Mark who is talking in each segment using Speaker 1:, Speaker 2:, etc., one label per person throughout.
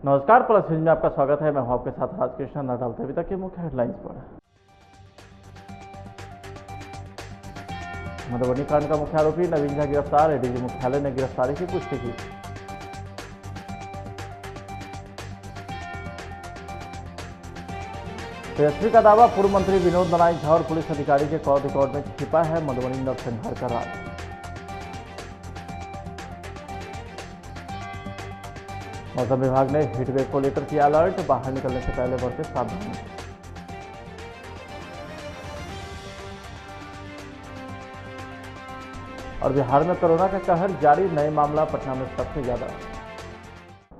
Speaker 1: नमस्कार, plus news में आपका स्वागत है। मैं हूं आपके साथ राजकृष्ण। न डालते अभी तक के मुख्य हेडलाइंस पर। मधुबनी कांड का मुख्य आरोपी नवीन झा गिरफ्तार। एडीजी मुख्यालय ने गिरफ्तारी की पुष्टि की। तेजस्वी का दावा, पूर्व मंत्री विनोद नारायण झा और पुलिस अधिकारी के कॉल रिकॉर्ड में छिपा है मधुबनी नरसंहार का राज। मौसम विभाग ने हीटवेव को लेकर किया अलर्ट, बाहर निकलने से पहले बरते सावधानी। और बिहार में कोरोना का कहर जारी, नए मामला पटना में सबसे ज्यादा।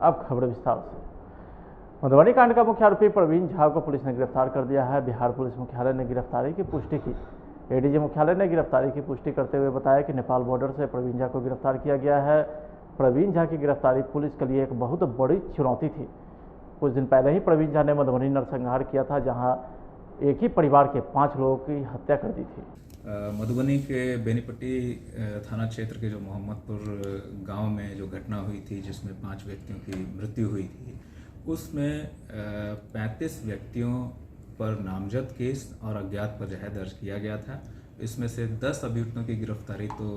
Speaker 1: अब खबर विस्तार से। मधुबनी कांड का मुख्य आरोपी प्रवीण झा को पुलिस ने गिरफ्तार कर दिया है। बिहार पुलिस मुख्यालय ने गिरफ्तारी की पुष्टि की। एडीजी मुख्यालय ने गिरफ्तारी की पुष्टि करते हुए बताया कि नेपाल बॉर्डर से प्रवीण झा को गिरफ्तार किया गया है। प्रवीण झा की गिरफ्तारी पुलिस के लिए एक बहुत बड़ी चुनौती थी। कुछ दिन पहले ही प्रवीण झा ने मधुबनी नरसंहार किया था, जहां एक ही परिवार के 5 लोगों की हत्या कर दी थी।
Speaker 2: मधुबनी के बेनीपट्टी थाना क्षेत्र के जो मोहम्मदपुर गांव में जो घटना हुई थी, जिसमें 5 व्यक्तियों की मृत्यु हुई थी, उसमें 35 व्यक्तियों पर नामजद केस और अज्ञात पर जहर दर्ज किया गया था। इसमें से 10 अभियुक्तों की गिरफ्तारी तो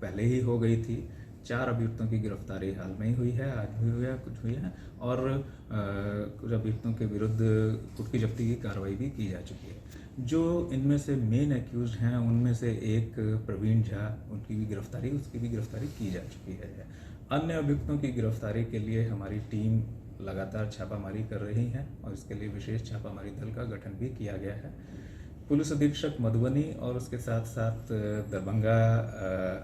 Speaker 2: पहले ही हो गई थी। 4 अभियुक्तों की गिरफ्तारी हाल में ही हुई है, आज भी हुई है, कुछ हुई है, और कुछ अभियुक्तों के विरुद्ध कुटकी जब्ती की कार्रवाई भी की जा चुकी है। जो इनमें से मेन एक्यूज हैं, उनमें से एक प्रवीण झा, उसकी भी गिरफ्तारी की जा चुकी है। अन्य अभियुक्तों की गिरफ्तारी के लिए हमारी टीम लगातार छापामारी कर रही है और इसके लिए विशेष छापामारी दल का गठन भी किया गया है। पुलिस अधीक्षक मधुबनी और उसके साथ साथ दरभंगा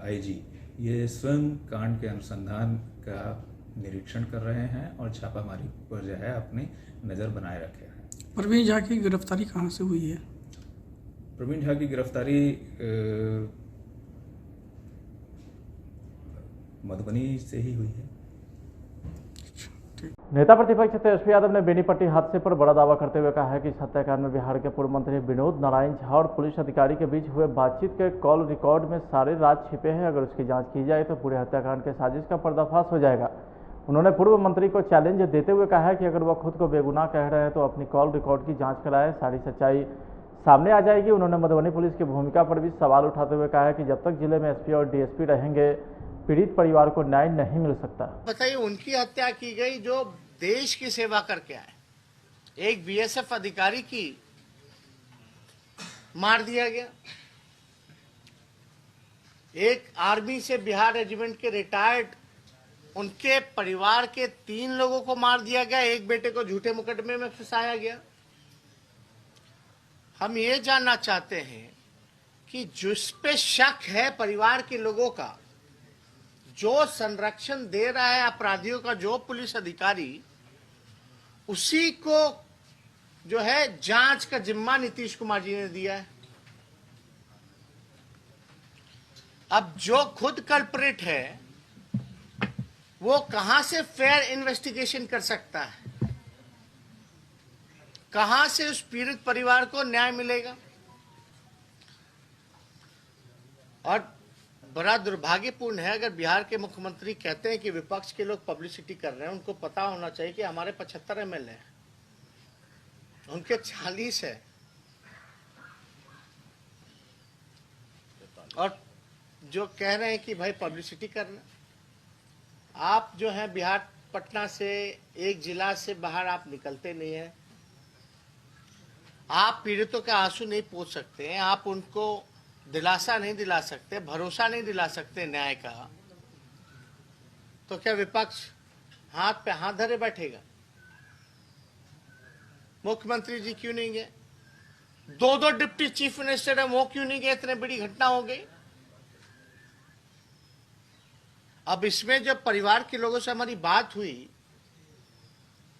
Speaker 2: आईजी ये स्वयं कांड के अनुसंधान का निरीक्षण कर रहे हैं और छापामारी पर जो है अपनी नज़र बनाए रखे हैं।
Speaker 3: प्रवीण झा की गिरफ्तारी कहाँ से हुई है?
Speaker 2: प्रवीण झा की गिरफ्तारी मधुबनी से ही हुई है।
Speaker 1: नेता प्रतिपक्ष तेजस्वी यादव ने बेनीपट्टी हादसे पर बड़ा दावा करते हुए कहा है कि इस हत्याकांड में बिहार के पूर्व मंत्री विनोद नारायण झा और पुलिस अधिकारी के बीच हुए बातचीत के कॉल रिकॉर्ड में सारे राज छिपे हैं। अगर उसकी जांच की जाए तो पूरे हत्याकांड के साजिश का पर्दाफाश हो जाएगा। उन्होंने पूर्व मंत्री को चैलेंज देते हुए कहा है कि अगर वह खुद को बेगुनाह कह रहे हैं तो अपनी कॉल रिकॉर्ड की जाँच कराए, सारी सच्चाई सामने आ जाएगी। उन्होंने मधुबनी पुलिस की भूमिका पर भी सवाल उठाते हुए कहा है कि जब तक जिले में एसपी और डीएसपी रहेंगे, पीड़ित परिवार को न्याय नहीं मिल सकता।
Speaker 4: बताइए, उनकी हत्या की गई जो देश की सेवा करके आए। एक बीएसएफ अधिकारी की मार दिया गया, एक आर्मी से बिहार रेजिमेंट के रिटायर्ड उनके परिवार के 3 लोगों को मार दिया गया, एक बेटे को झूठे मुकदमे में फंसाया गया। हम ये जानना चाहते हैं कि जिस पे शक है परिवार के लोगों का, जो संरक्षण दे रहा है अपराधियों का, जो पुलिस अधिकारी, उसी को जो है जांच का जिम्मा नीतीश कुमार जी ने दिया है। अब जो खुद कल्प्रिट है वो कहां से फेयर इन्वेस्टिगेशन कर सकता है? कहां से उस पीड़ित परिवार को न्याय मिलेगा? और बड़ा दुर्भाग्यपूर्ण है, अगर बिहार के मुख्यमंत्री कहते हैं कि विपक्ष के लोग पब्लिसिटी कर रहे हैं, उनको पता होना चाहिए कि हमारे 75 एमएलए हैं, उनके 40 है, और जो कह रहे हैं कि भाई पब्लिसिटी करना। आप जो है बिहार पटना से एक जिला से बाहर आप निकलते नहीं है, आप पीड़ितों के आंसू नहीं पोंछ सकते हैं, आप उनको दिलासा नहीं दिला सकते, भरोसा नहीं दिला सकते न्याय का, तो क्या विपक्ष हाथ पे हाथ धरे बैठेगा? मुख्यमंत्री जी क्यों नहीं गए? 2 डिप्टी चीफ मिनिस्टर है, वो क्यों नहीं गए? इतने बड़ी घटना हो गई। अब इसमें जब परिवार के लोगों से हमारी बात हुई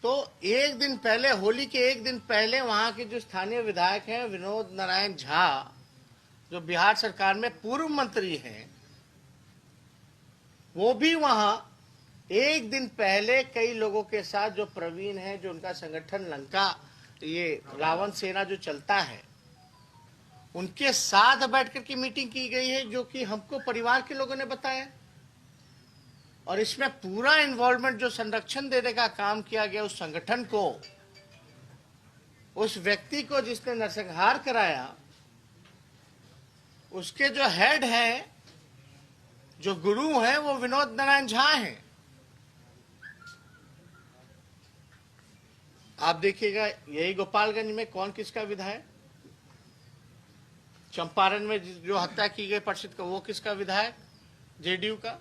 Speaker 4: तो एक दिन पहले, होली के एक दिन पहले, वहां के जो स्थानीय विधायक हैं विनोद नारायण झा, जो बिहार सरकार में पूर्व मंत्री हैं, वो भी वहां एक दिन पहले कई लोगों के साथ, जो प्रवीण है, जो उनका संगठन लंका, ये रावण सेना जो चलता है, उनके साथ बैठकर की मीटिंग की गई है, जो कि हमको परिवार के लोगों ने बताया। और इसमें पूरा इन्वॉल्वमेंट जो संरक्षण देने का काम किया गया उस संगठन को, उस व्यक्ति को जिसने नरसंहार कराया, उसके जो हेड हैं, जो गुरु हैं, वो विनोद नारायण झा हैं। आप देखिएगा यही गोपालगंज में कौन किसका विधायक, चंपारण में जो हत्या की गई परिषद का, वो किसका विधायक, जेडीयू का।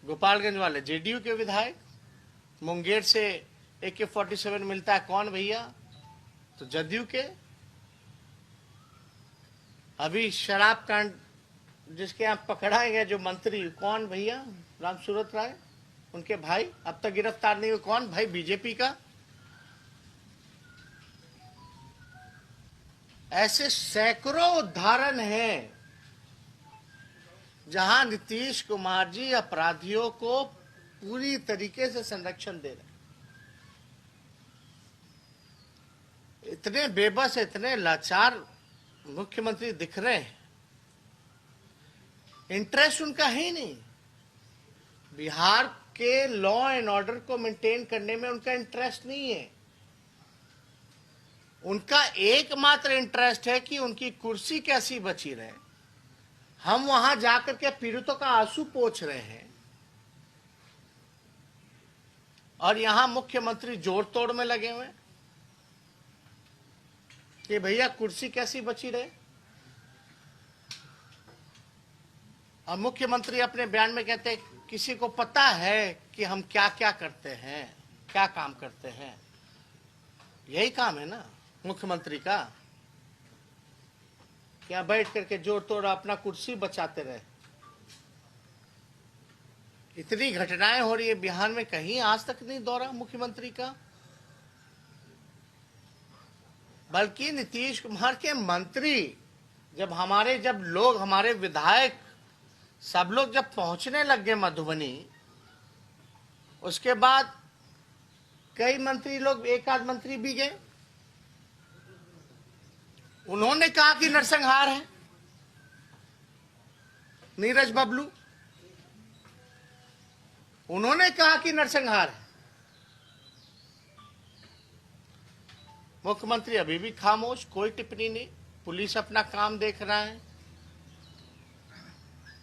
Speaker 4: गोपालगंज वाले जेडीयू के विधायक। मुंगेर से AK-47 मिलता है कौन भैया, तो जदयू के। अभी शराब कांड जिसके यहाँ पकड़ा गया जो मंत्री, कौन भैया, रामसूरत राय, उनके भाई अब तक गिरफ्तार नहीं हुए, कौन भाई, बीजेपी का। ऐसे सैकड़ों उदाहरण हैं जहां नीतीश कुमार जी अपराधियों को पूरी तरीके से संरक्षण दे रहे हैं। इतने बेबस, इतने लाचार मुख्यमंत्री दिख रहे हैं, इंटरेस्ट उनका है ही नहीं। बिहार के लॉ एंड ऑर्डर को मेंटेन करने में उनका इंटरेस्ट नहीं है। उनका एकमात्र इंटरेस्ट है कि उनकी कुर्सी कैसी बची रहे। हम वहां जाकर के पीड़ितों का आंसू पोंछ रहे हैं और यहां मुख्यमंत्री जोड़ तोड़ में लगे हुए कि भैया कुर्सी कैसी बची रहे। और मुख्यमंत्री अपने बयान में कहते हैं किसी को पता है कि हम क्या क्या करते हैं, क्या काम करते हैं। यही काम है ना मुख्यमंत्री का, क्या बैठ करके जोड़ तोड़ अपना कुर्सी बचाते रहे। इतनी घटनाएं हो रही है बिहार में, कहीं आज तक नहीं दौरा मुख्यमंत्री का। बल्कि नीतीश कुमार के मंत्री, जब हमारे विधायक सब लोग जब पहुंचने लग गए मधुबनी, उसके बाद कई मंत्री लोग, एक आध मंत्री भी गए, उन्होंने कहा कि नरसंहार है। नीरज बबलू, उन्होंने कहा कि नरसंहार है। मुख्यमंत्री अभी भी खामोश, कोई टिप्पणी नहीं। पुलिस अपना काम देख रहा है।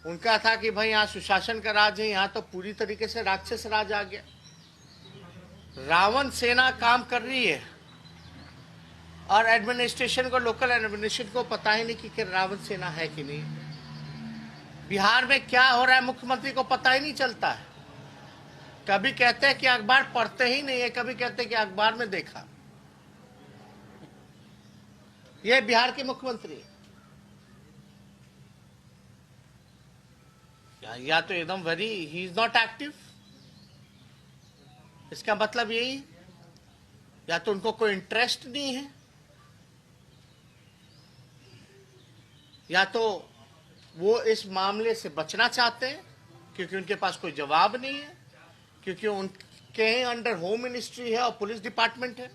Speaker 4: उनका था कि भाई यहाँ सुशासन का राज है, यहाँ तो पूरी तरीके से राक्षस राज आ गया। रावण सेना काम कर रही है और एडमिनिस्ट्रेशन को, लोकल एडमिनिस्ट्रेशन को पता ही नहीं कि रावण सेना है कि नहीं। बिहार में क्या हो रहा है मुख्यमंत्री को पता ही नहीं चलता है। कभी कहते हैं कि अखबार पढ़ते ही नहीं है, कभी कहते हैं कि अखबार में देखा। यह बिहार के मुख्यमंत्री या तो एकदम ही इज नॉट एक्टिव, इसका मतलब यही, या तो उनको कोई इंटरेस्ट नहीं है, या तो वो इस मामले से बचना चाहते हैं क्योंकि उनके पास कोई जवाब नहीं है, क्योंकि उनके अंडर होम मिनिस्ट्री है और पुलिस डिपार्टमेंट है।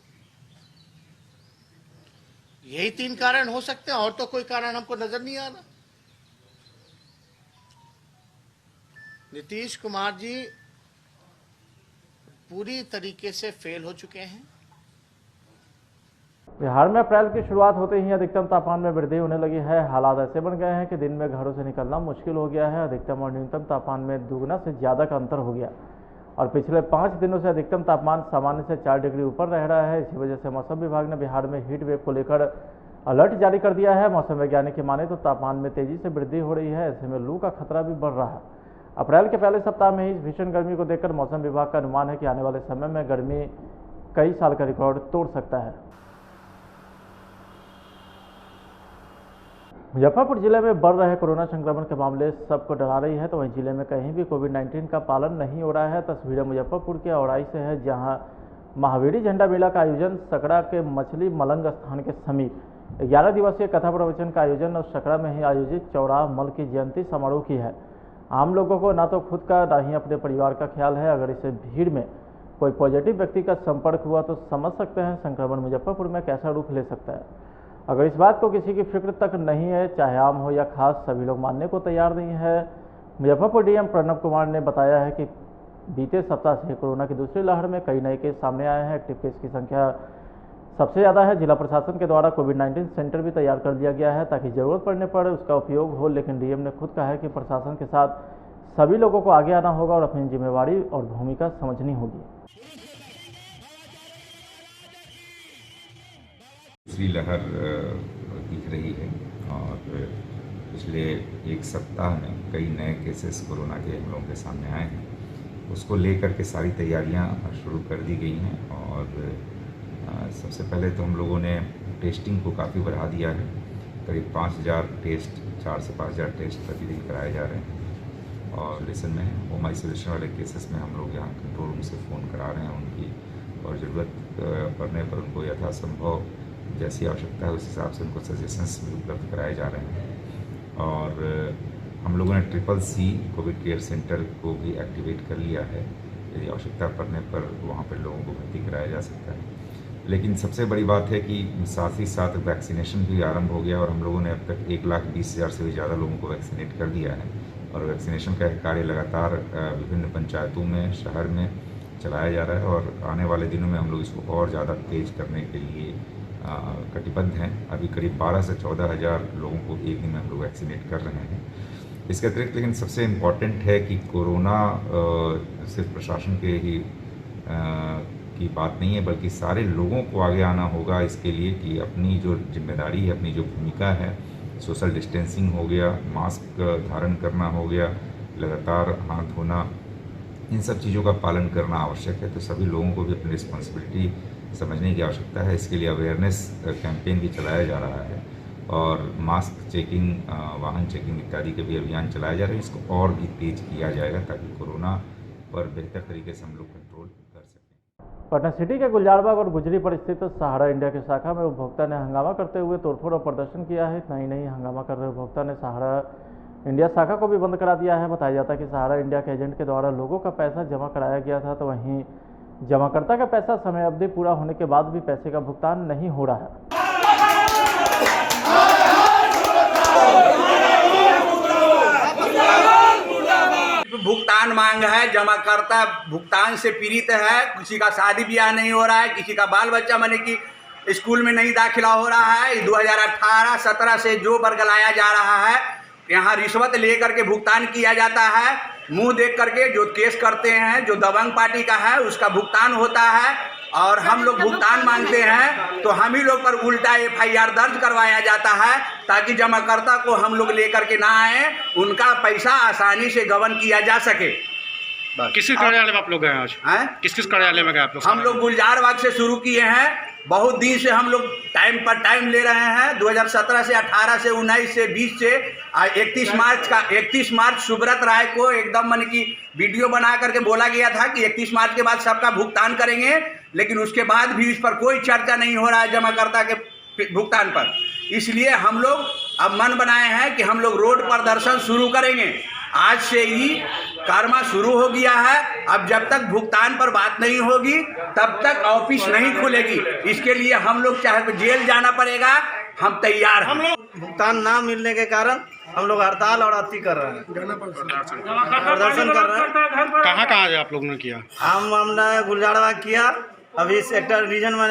Speaker 4: यही 3 कारण हो सकते हैं, और तो कोई कारण हमको नजर नहीं आ रहा। नीतीश कुमार जी पूरी तरीके से फेल हो चुके हैं।
Speaker 1: बिहार में अप्रैल की शुरुआत होते ही अधिकतम तापमान में वृद्धि होने लगी है। हालात ऐसे बन गए हैं कि दिन में घरों से निकलना मुश्किल हो गया है। अधिकतम और न्यूनतम तापमान में दुगना से ज़्यादा का अंतर हो गया और पिछले 5 दिनों से अधिकतम तापमान सामान्य से 4 डिग्री ऊपर रह रहा है। इसी वजह से मौसम विभाग ने बिहार में हीट वेव को लेकर अलर्ट जारी कर दिया है। मौसम वैज्ञानिक की माने तो तापमान में तेजी से वृद्धि हो रही है, ऐसे में लू का खतरा भी बढ़ रहा है। अप्रैल के पहले सप्ताह में ही इस भीषण गर्मी को देखकर मौसम विभाग का अनुमान है कि आने वाले समय में गर्मी कई साल का रिकॉर्ड तोड़ सकता है। मुजफ्फरपुर जिले में बढ़ रहे कोरोना संक्रमण के मामले सबको डरा रही है, तो वहीं जिले में कहीं भी कोविड-19 का पालन नहीं हो रहा है। तस्वीरें मुजफ्फरपुर के औड़ाई से है, जहां महावीरी झंडा मेला का आयोजन सकड़ा के मछली मलंग स्थान के समीप 11 दिवसीय कथा प्रवचन का आयोजन और सकड़ा में ही आयोजित चौराहा मल की जयंती समारोह की है। आम लोगों को ना तो खुद का ना ही अपने परिवार का ख्याल है। अगर इस भीड़ में कोई पॉजिटिव व्यक्ति का संपर्क हुआ तो समझ सकते हैं संक्रमण मुजफ्फरपुर में कैसा रूप ले सकता है। अगर इस बात को किसी की फिक्र तक नहीं है, चाहे आम हो या खास, सभी लोग मानने को तैयार नहीं है। मुजफ्फरपुर डीएम प्रणब कुमार ने बताया है कि बीते सप्ताह से कोरोना की दूसरी लहर में कई नए केस सामने आए हैं। एक्टिव केस की संख्या सबसे ज़्यादा है। जिला प्रशासन के द्वारा कोविड-19 सेंटर भी तैयार कर दिया गया है ताकि ज़रूरत पड़ने पर उसका उपयोग हो। लेकिन डीएम ने खुद कहा है कि प्रशासन के साथ सभी लोगों को आगे आना होगा और अपनी जिम्मेवारी और भूमिका समझनी होगी।
Speaker 5: दूसरी लहर दिख रही है और पिछले एक सप्ताह में कई नए केसेस कोरोना के हम लोगों के सामने आए हैं। उसको लेकर के सारी तैयारियां शुरू कर दी गई हैं और सबसे पहले तो हम लोगों ने टेस्टिंग को काफ़ी बढ़ा दिया है। करीब 5000 टेस्ट 4 से 5000 टेस्ट प्रतिदिन कराए जा रहे हैं और आइसोलेशन में होम आइसोलेशन वाले केसेस में हम लोग यहाँ कंट्रोल रूम से फ़ोन करा रहे हैं उनकी, और ज़रूरत पड़ने पर उनको यथासंभव जैसी आवश्यकता है उस हिसाब से उनको सजेशंस भी उपलब्ध कराए जा रहे हैं। और हम लोगों ने CCC कोविड केयर सेंटर को भी एक्टिवेट कर लिया है। यदि आवश्यकता पड़ने पर वहाँ पर लोगों को भर्ती कराया जा सकता है। लेकिन सबसे बड़ी बात है कि साथ ही साथ वैक्सीनेशन भी आरंभ हो गया और हम लोगों ने अब तक 1,20,000 से भी ज़्यादा लोगों को वैक्सीनेट कर दिया है। और वैक्सीनेशन का कार्य लगातार विभिन्न पंचायतों में, शहर में चलाया जा रहा है और आने वाले दिनों में हम लोग इसको और ज़्यादा तेज़ करने के लिए कटिबद्ध हैं। अभी करीब 12 से 14,000 लोगों को एक दिन में हम लोग वैक्सीनेट कर रहे हैं। इसके अतिरिक्त लेकिन सबसे इम्पॉर्टेंट है कि कोरोना सिर्फ प्रशासन के ही की बात नहीं है, बल्कि सारे लोगों को आगे आना होगा इसके लिए कि अपनी जो जिम्मेदारी है, अपनी जो भूमिका है, सोशल डिस्टेंसिंग हो गया, मास्क धारण करना हो गया, लगातार हाथ धोना, इन सब चीज़ों का पालन करना आवश्यक है। तो सभी लोगों को भी अपनी रिस्पॉन्सिबिलिटी समझने की आवश्यकता है। इसके लिए अवेयरनेस कैंपेन भी चलाया जा रहा है और मास्क चेकिंग, वाहन चेकिंग इत्यादि के भी अभियान चलाए जा रहे हैं। इसको और भी तेज किया जाएगा ताकि कोरोना पर बेहतर तरीके से हम लोग कंट्रोल कर सकें।
Speaker 1: पटना सिटी के गुलजारबाग और गुजरी पर स्थित सहारा इंडिया की शाखा में उपभोक्ता ने हंगामा करते हुए तोड़फोड़ और प्रदर्शन किया है। इतना ही नहीं, हंगामा कर रहे उपभोक्ता ने सहारा इंडिया शाखा को भी बंद करा दिया है। बताया जाता है कि सहारा इंडिया के एजेंट के द्वारा लोगों का पैसा जमा कराया गया था, तो वहीं जमाकर्ता का पैसा समय अवधि पूरा होने के बाद भी पैसे का भुगतान नहीं हो रहा है।
Speaker 6: भुगतान मांग है, जमाकर्ता भुगतान से पीड़ित है। किसी का शादी ब्याह नहीं हो रहा है, किसी का बाल बच्चा माने कि स्कूल में नहीं दाखिला हो रहा है। 2018-17 से जो बरगलाया जा रहा है, यहाँ रिश्वत लेकर के भुगतान किया जाता है। मुंह देख करके जो केस करते हैं, जो दबंग पार्टी का है, उसका भुगतान होता है और हम लोग भुगतान मांगते हैं तो हम ही लोग पर उल्टा FIR दर्ज करवाया जाता है ताकि जमाकर्ता को हम लोग लेकर के ना आए, उनका पैसा आसानी से गबन किया जा सके।
Speaker 7: किस कार्यालय में आप लोग गए आज? किस कार्यालय में गए आप लोग?
Speaker 6: हम लोग गुलजारबाग से शुरू किए हैं। बहुत दिन से हम लोग टाइम पर टाइम ले रहे हैं। 2017 से 18 से 19 से 20 से 31 मार्च सुब्रत राय को एकदम मन की वीडियो बना करके बोला गया था कि 31 मार्च के बाद सबका भुगतान करेंगे, लेकिन उसके बाद भी इस पर कोई चर्चा नहीं हो रहा है जमाकर्ता के भुगतान पर। इसलिए हम लोग अब मन बनाए हैं कि हम लोग रोड प्रदर्शन शुरू करेंगे। आज से ही कर्मा शुरू हो गया है। अब जब तक भुगतान पर बात नहीं होगी तब तक ऑफिस नहीं खुलेगी। इसके लिए हम लोग चाहे जेल जाना पड़ेगा, हम तैयार हैं।
Speaker 8: हम लोग भुगतान ना मिलने के कारण हम लोग हड़ताल और अति कर रहे हैं, प्रदर्शन कर रहे हैं।
Speaker 7: कहाँ आप लोगों ने किया?
Speaker 8: हमने गुलजारबाग किया, अभी सेक्टर रीजन में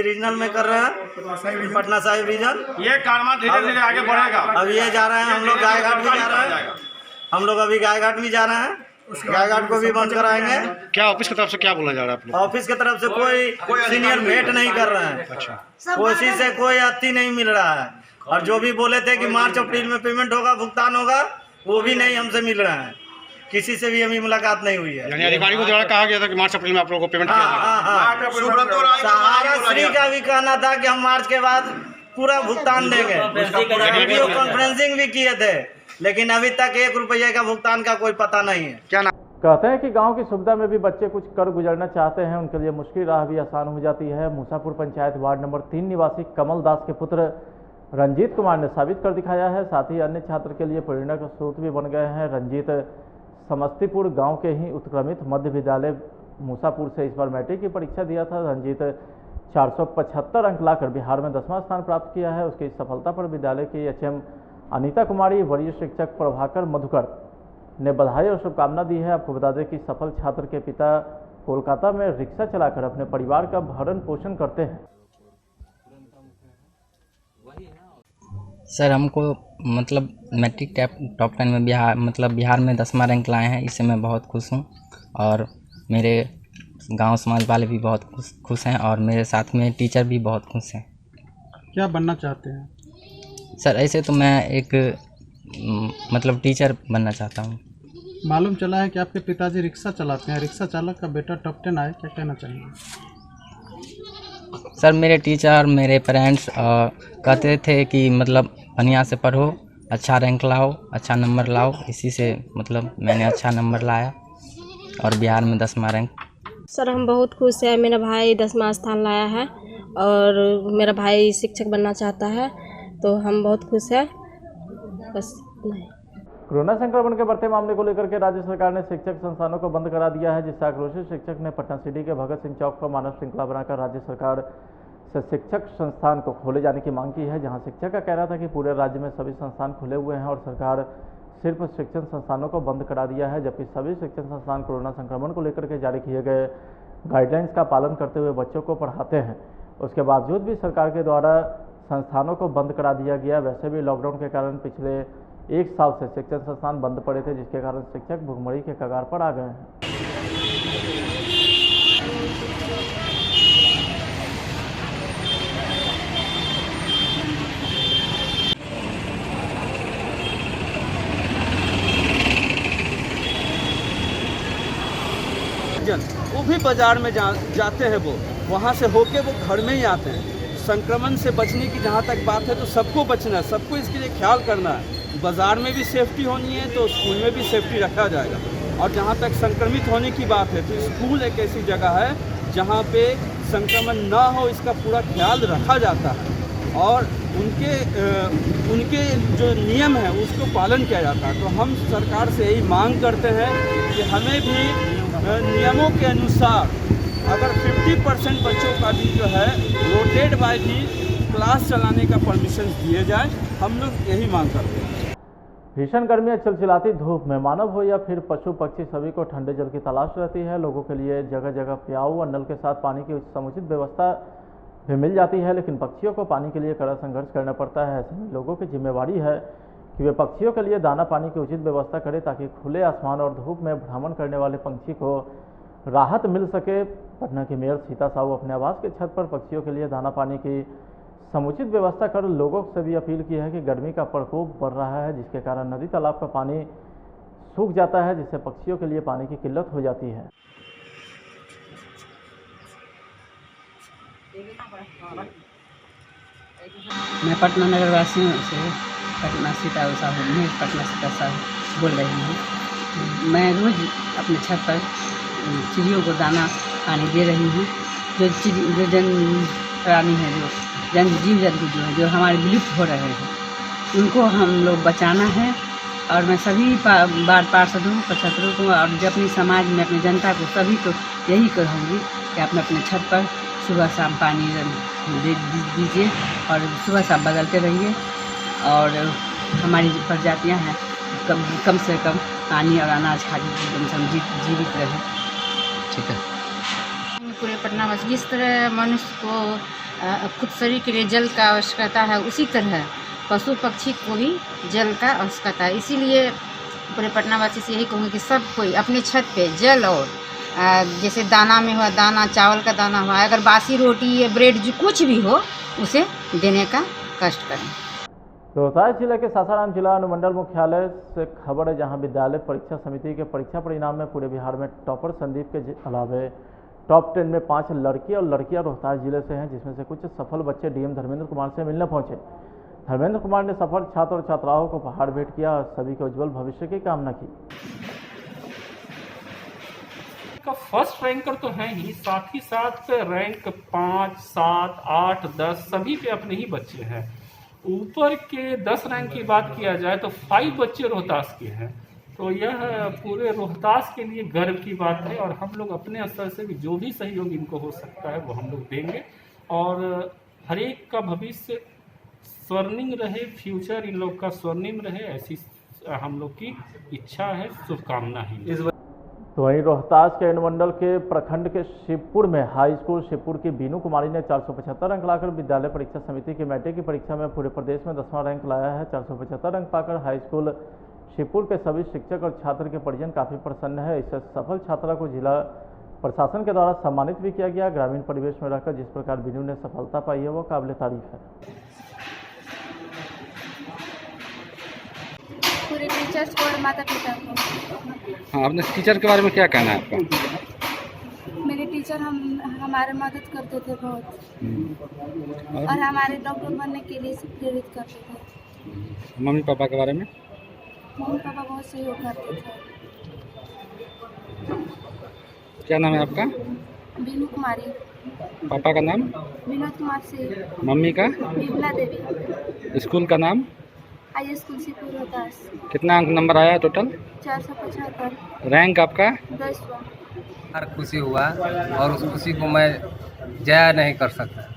Speaker 8: रीजनल में कर रहे हैं, पटना साहिब रीजन।
Speaker 7: ये कर्मा धीरे धीरे आगे बढ़ेगा।
Speaker 8: अब ये जा रहे हैं, हम लोग गायघाट भी जा रहे हैं। हम लोग अभी गायघाट भी जा रहे हैं, गायघाट को भी बंद कराएंगे।
Speaker 7: क्या ऑफिस की तरफ से क्या बोला जा रहा है आप लोग?
Speaker 8: ऑफिस की तरफ से कोई सीनियर भेंट नहीं कर रहे हैं।
Speaker 7: अच्छा,
Speaker 8: कोई से कोई अति नहीं मिल रहा है। और जो भी बोले थे कि मार्च अप्रैल में पेमेंट होगा, भुगतान होगा, वो भी नहीं हमसे मिल रहा है। किसी से भी अभी मुलाकात नहीं हुई है।
Speaker 7: यानी अधिकारी को द्वारा कहा गया था कि मार्च अप्रैल में आप लोगों को पेमेंट किया जाएगा।
Speaker 8: सहारा श्री का भी कहना था कि हम मार्च के बाद पूरा भुगतान देंगे। वीडियो कॉन्फ्रेंसिंग भी किए थे, लेकिन अभी तक 1 रुपये का भुगतान का कोई पता नहीं है।
Speaker 7: क्या
Speaker 1: कहते हैं कि गांव की सुविधा में भी बच्चे कुछ कर गुजरना चाहते हैं, उनके लिए मुश्किल राह भी आसान हो जाती है। मूसापुर पंचायत वार्ड नंबर 3 निवासी कमल दास के पुत्र रंजीत कुमार ने साबित कर दिखाया है। साथ ही अन्य छात्र के लिए प्रेरणा का स्रोत भी बन गए हैं। रंजीत समस्तीपुर गांव के ही उत्क्रमित मध्य विद्यालय मूसापुर से इस बार मैट्रिक की परीक्षा दिया था। रंजीत 475 अंक लाकर बिहार में 10वां स्थान प्राप्त किया है। उसकी इस सफलता पर विद्यालय की HM अनीता कुमारी, वरीय शिक्षक प्रभाकर मधुकर ने बधाई और शुभकामना दी है। आपको बता दें कि सफल छात्र के पिता कोलकाता में रिक्शा चलाकर अपने परिवार का भरण पोषण करते हैं।
Speaker 9: सर हमको मतलब मैट्रिक टॉप 10 में बिहार में 10वां रैंक लाए हैं, इससे मैं बहुत खुश हूँ और मेरे गांव समाज वाले भी बहुत खुश हैं और मेरे साथ में टीचर भी बहुत खुश हैं।
Speaker 3: क्या बनना चाहते हैं?
Speaker 9: सर ऐसे तो मैं एक मतलब टीचर बनना चाहता हूँ।
Speaker 3: मालूम चला है कि आपके पिताजी रिक्शा चलाते हैं, रिक्शा चालक का बेटा टॉप 10 आए, क्या कहना चाहेंगे?
Speaker 9: सर मेरे टीचर मेरे पेरेंट्स कहते थे कि मतलब बढ़िया से पढ़ो, अच्छा रैंक लाओ, अच्छा नंबर लाओ, इसी से मतलब मैंने अच्छा नंबर लाया और बिहार में 10वां रैंक।
Speaker 10: सर हम बहुत खुश हैं, मेरा भाई 10वां स्थान लाया है और मेरा भाई शिक्षक बनना चाहता है, तो हम बहुत खुश हैं। बस नहीं।
Speaker 1: कोरोना संक्रमण के बढ़ते मामले को लेकर के राज्य सरकार ने शिक्षक संस्थानों को बंद करा दिया है, जिससे आक्रोशित शिक्षक ने पटना सिटी के भगत सिंह चौक पर मानव श्रृंखला बनाकर राज्य सरकार से शिक्षक संस्थान को खोले जाने की मांग की है। जहां शिक्षक का कहना था कि पूरे राज्य में सभी संस्थान खुले हुए हैं और सरकार सिर्फ शिक्षण संस्थानों को बंद करा दिया है, जबकि सभी शिक्षण संस्थान कोरोना संक्रमण को लेकर के जारी किए गए गाइडलाइंस का पालन करते हुए बच्चों को पढ़ाते हैं। उसके बावजूद भी सरकार के द्वारा संस्थानों को बंद करा दिया गया। वैसे भी लॉकडाउन के कारण पिछले 1 साल से शिक्षण संस्थान बंद पड़े थे, जिसके कारण शिक्षक भुखमरी के कगार पर आ गए हैं।
Speaker 11: वो भी बाजार में जाते हैं, वो वहाँ से होके वो घर में ही आते हैं। संक्रमण से बचने की जहाँ तक बात है तो सबको बचना है, सबको इसके लिए ख्याल करना है। बाज़ार में भी सेफ्टी होनी है तो स्कूल में भी सेफ्टी रखा जाएगा। और जहाँ तक संक्रमित होने की बात है तो स्कूल एक ऐसी जगह है जहाँ पे संक्रमण ना हो, इसका पूरा ख्याल रखा जाता है और उनके जो नियम है उसको पालन किया जाता है। तो हम सरकार से यही मांग करते हैं कि हमें भी नियमों के अनुसार अगर 50% बच्चों का भी जो है रोटेट बाय भी क्लास चलाने का परमिशन दिए जाए, हम लोग यही मांग करते हैं।
Speaker 1: भीषण गर्मी और चिलचिलाती धूप में मानव हो या फिर पशु पक्षी सभी को ठंडे जल की तलाश रहती है। लोगों के लिए जगह जगह प्याऊ और नल के साथ पानी की समुचित व्यवस्था भी मिल जाती है, लेकिन पक्षियों को पानी के लिए कड़ा संघर्ष करना पड़ता है। ऐसे में लोगों की जिम्मेवारी है कि वे पक्षियों के लिए दाना पानी की उचित व्यवस्था करें, ताकि खुले आसमान और धूप में भ्रमण करने वाले पंछी को राहत मिल सके। पटना की मेयर सीता साहू अपने आवास के छत पर पक्षियों के लिए दाना पानी की समुचित व्यवस्था कर लोगों से भी अपील की है कि गर्मी का प्रकोप बढ़ रहा है, जिसके कारण नदी तालाब का पानी सूख जाता है, जिससे पक्षियों के लिए पानी की किल्लत हो जाती है।
Speaker 12: मैं पटना नगर वासियों से पटना सीता साहू बोल रही हूँ। मैं रोज़ अपने छत पर चिड़ियों को दाना पानी दे रही हूँ। जो जन प्राणी है, जो जीव जंतु जो हमारे विलुप्त हो रहे हैं, उनको हम लोग बचाना है। और मैं सभी बार पार्षदों पचहत्तरों को और जो अपनी समाज में अपनी जनता को सभी को यही कहूँगी कि आप अपने छत पर सुबह शाम पानी दे दीजिए और सुबह शाम बदलते रहिए। और हमारी जो प्रजातियाँ हैं कम से कम पानी और अनाज खा के कम से कम जीवित रहें।
Speaker 9: ठीक है।
Speaker 13: पूरे पटना में जिस तरह मनुष्य को खुद शरीर के लिए जल का आवश्यकता है, उसी तरह पशु पक्षी को भी जल का आवश्यकता है। इसीलिए पूरे पटनावासी से यही कहूँगी कि सब कोई अपने छत पे जल और जैसे दाना में हुआ दाना, चावल का दाना हुआ, अगर बासी रोटी या ब्रेड जो कुछ भी हो उसे देने का कष्ट करें।
Speaker 1: रोहतास जिले के सासाराम जिला अनुमंडल मुख्यालय से खबर है, जहां विद्यालय परीक्षा समिति के परीक्षा परिणाम में पूरे बिहार में टॉपर संदीप के अलावे टॉप 10 में 5 लड़की और लड़कियां रोहतास जिले से हैं, जिसमें से कुछ सफल बच्चे डीएम धर्मेंद्र कुमार से मिलने पहुंचे। धर्मेंद्र कुमार ने सफल छात्र और छात्राओं को उपहार भेंट किया और सभी के उज्जवल भविष्य की कामना की।
Speaker 14: का फर्स्ट रैंकर तो है ही, साथ ही साथ रैंक 5, 7, 8, 10 सभी पे अपने ही बच्चे हैं। ऊपर के 10 रैंक की बात किया जाए तो 5 बच्चे रोहतास के हैं। तो यह पूरे रोहतास के लिए गर्व की बात है और हम लोग अपने स्तर से भी जो भी सहयोग इनको हो सकता है वो हम लोग देंगे और हर एक का भविष्य स्वर्णिम रहे, फ्यूचर इन लोग का स्वर्णिम रहे, ऐसी हम लोग की इच्छा है, शुभकामना है।
Speaker 1: तो वहीं रोहतास के अनुमंडल के प्रखंड के शिवपुर में हाई स्कूल शिवपुर की बीनू कुमारी ने 475 अंक लाकर विद्यालय परीक्षा समिति की मैट्रिक की परीक्षा में पूरे प्रदेश में 10वां रैंक लाया है। 475 अंक पाकर हाई स्कूल शिवपुर के सभी शिक्षक और छात्र के परिजन काफ़ी प्रसन्न है। इस सफल छात्रा को जिला प्रशासन के द्वारा सम्मानित भी किया गया। ग्रामीण परिवेश में रहकर जिस प्रकार बीनू ने सफलता पाई है वो काबिल तारीफ है।
Speaker 15: पूरे टीचर्स को और माता पिता को।
Speaker 7: हाँ, अपने टीचर के बारे में क्या कहना है आपका?
Speaker 15: मेरे टीचर हमारे मदद करते थे बहुत और हमारे डॉक्टर बनने के लिए प्रेरित करते थे।
Speaker 7: मम्मी पापा के बारे में?
Speaker 15: मम्मी पापा बहुत सहयोग करते थे।
Speaker 7: क्या नाम है आपका?
Speaker 15: बीनू कुमारी।
Speaker 7: पापा का नाम?
Speaker 15: विनोद कुमार सिंह।
Speaker 7: मम्मी का?
Speaker 15: विमला देवी।
Speaker 7: स्कूल का नाम?
Speaker 15: High school Shivpur Rohtas.
Speaker 7: कितना अंक नंबर आया टोटल?
Speaker 15: 475।
Speaker 7: रैंक आपका?
Speaker 15: 10वां।
Speaker 16: खुशी हुआ और उस खुशी को मैं जाया नहीं कर सकता।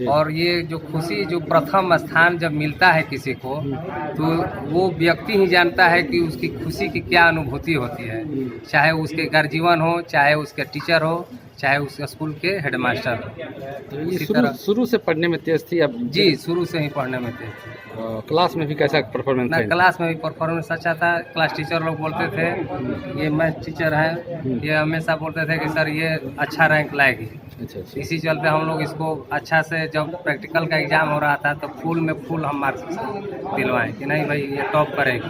Speaker 16: और ये जो खुशी, जो प्रथम स्थान जब मिलता है किसी को, तो वो व्यक्ति ही जानता है कि उसकी खुशी की क्या अनुभूति होती है। चाहे उसके गार्जियन हो, चाहे उसके टीचर हो, चाहे उस स्कूल के हेडमास्टर हो।
Speaker 7: तो ये शुरू से पढ़ने में तेज थी? अब
Speaker 16: जी, शुरू से ही पढ़ने में तेज थी।
Speaker 7: क्लास में भी कैसा परफॉर्मेंस था?
Speaker 16: क्लास में भी परफॉर्मेंस अच्छा था। क्लास टीचर लोग बोलते थे, ये मैथ टीचर हैं, ये हमेशा बोलते थे कि सर ये अच्छा रैंक लाएगी।
Speaker 7: अच्छा।
Speaker 16: इसी चलते हम लोग इसको अच्छा से, जब प्रैक्टिकल का एग्जाम हो रहा था तो फुल में फुल हम मार्क्स दिलवाएं कि नहीं भाई ये टॉप करेगी।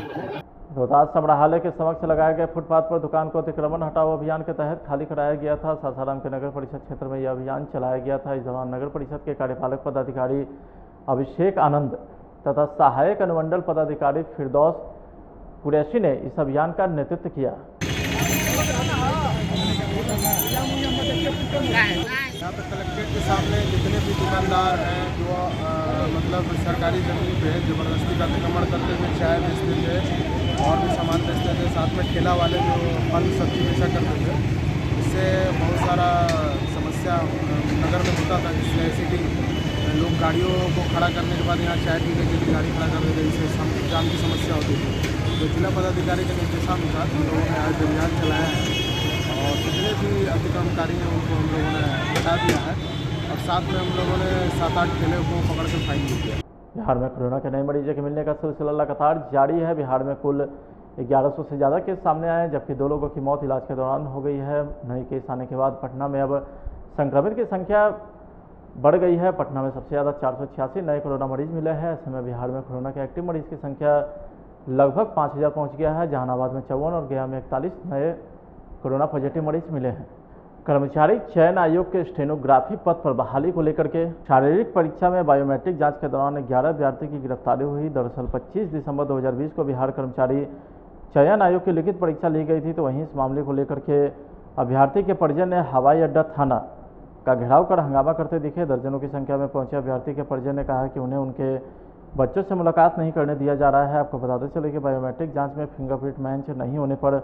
Speaker 1: रोहतास संग्रहालय के समक्ष लगाए गए फुटपाथ पर दुकान को अतिक्रमण हटाओ अभियान के तहत खाली कराया गया था। सासाराम के नगर परिषद क्षेत्र में यह अभियान चलाया गया था। इस दौरान नगर परिषद के कार्यपालक पदाधिकारी अभिषेक आनंद तथा सहायक अनुमंडल पदाधिकारी फिरदौस कुरैशी ने इस अभियान का नेतृत्व किया।
Speaker 17: यहाँ पर कलेक्ट्रेट के सामने जितने भी दुकानदार हैं जो मतलब सरकारी जमीन पे जबरदस्ती का अतिक्रमण करते थे, चाय बेचते थे और भी सामान बेचते थे, साथ में ठेला वाले जो फल सब्जी बेचा करते थे, इससे बहुत सारा समस्या नगर में होता था। जिससे ऐसे कि लोग गाड़ियों को खड़ा करने के बाद यहाँ चाय पीने के लिए गाड़ी खड़ा कर देते थे, इससे जाम की समस्या होती थी। तो जिला पदाधिकारी के निर्देशानुसार हम लोगों ने आज अभियान चलाया है और जितने भी अतिक्रमणकारी हैं उनको हम लोगों ने हटा दिया है और साथ में हम लोगों ने 7-8 ठेले को पकड़ के फाइन भी किया।
Speaker 1: बिहार में कोरोना के नए मरीजों के मिलने का सिलसिला लगातार जारी है। बिहार में कुल 1100 से ज़्यादा केस सामने आए, जबकि 2 लोगों की मौत इलाज के दौरान हो गई है। नए केस आने के बाद पटना में अब संक्रमित की संख्या बढ़ गई है। पटना में सबसे ज़्यादा 486 नए कोरोना मरीज मिले हैं। ऐसे में बिहार में कोरोना के एक्टिव मरीज की संख्या लगभग 5000 पहुँच गया है। जहानाबाद में 54 और गया में 41 नए कोरोना पॉजिटिव मरीज मिले हैं। कर्मचारी चयन आयोग के स्टेनोग्राफी पद पर बहाली को लेकर के शारीरिक परीक्षा में बायोमेट्रिक जांच के दौरान 11 अभ्यर्थी की गिरफ्तारी हुई। दरअसल 25 दिसंबर 2020 को बिहार कर्मचारी चयन आयोग की लिखित परीक्षा ली गई थी। तो वहीं इस मामले को लेकर के अभ्यर्थी के परिजन ने हवाई अड्डा थाना का घेराव कर हंगामा करते दिखे। दर्जनों की संख्या में पहुंचे अभ्यर्थी के परिजन ने कहा कि उन्हें उनके बच्चों से मुलाकात नहीं करने दिया जा रहा है। आपको बताते चले कि बायोमेट्रिक जांच में फिंगरप्रिंट मैच नहीं होने पर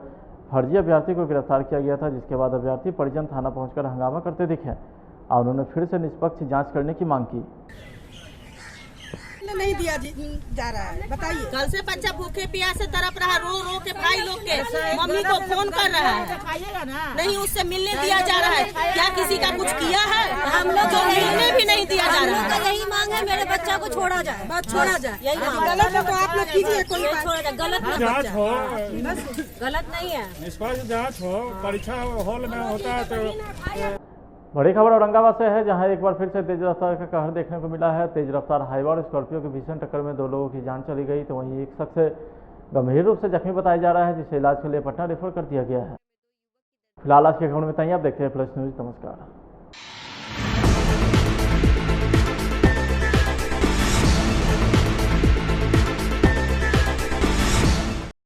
Speaker 1: फर्जी अभ्यर्थी को गिरफ्तार किया गया था, जिसके बाद अभ्यर्थी परिजन थाना पहुंचकर हंगामा करते दिखे और उन्होंने फिर से निष्पक्ष जांच करने की मांग की।
Speaker 18: नहीं दिया जा रहा है, बताइए। कल से बच्चा भूखे प्यास से तड़प रहा, रो रो के भाई लोग के मम्मी को फोन कर रहा है, नहीं उससे मिलने दिया जा रहा है। क्या किसी का कुछ किया है? हम लोग जो मिलने भी नहीं दिया जा रहा है। यही मांग है, मेरे बच्चा को छोड़ा जाए, बस छोड़ा जाए। यही गलत है तो आप लोग कीजिए, कोई गलत
Speaker 19: जांच हो,
Speaker 18: गलत नहीं है,
Speaker 19: निष्पक्ष जांच हो। परीक्षा हॉल में होता है तो।
Speaker 1: बड़ी खबर औरंगाबाद से है, जहां एक बार फिर से तेज रफ्तार का कहर देखने को मिला है। तेज रफ्तार हाईवा और स्कॉर्पियो की भीषण टक्कर में 2 लोगों की जान चली गई। तो वहीं एक शख्स गंभीर रूप से जख्मी बताया जा रहा है, जिसे इलाज के लिए पटना रेफर कर दिया गया है। फिलहाल आज की खबर में इतना ही। आप देखते हैं प्लस न्यूज। नमस्कार।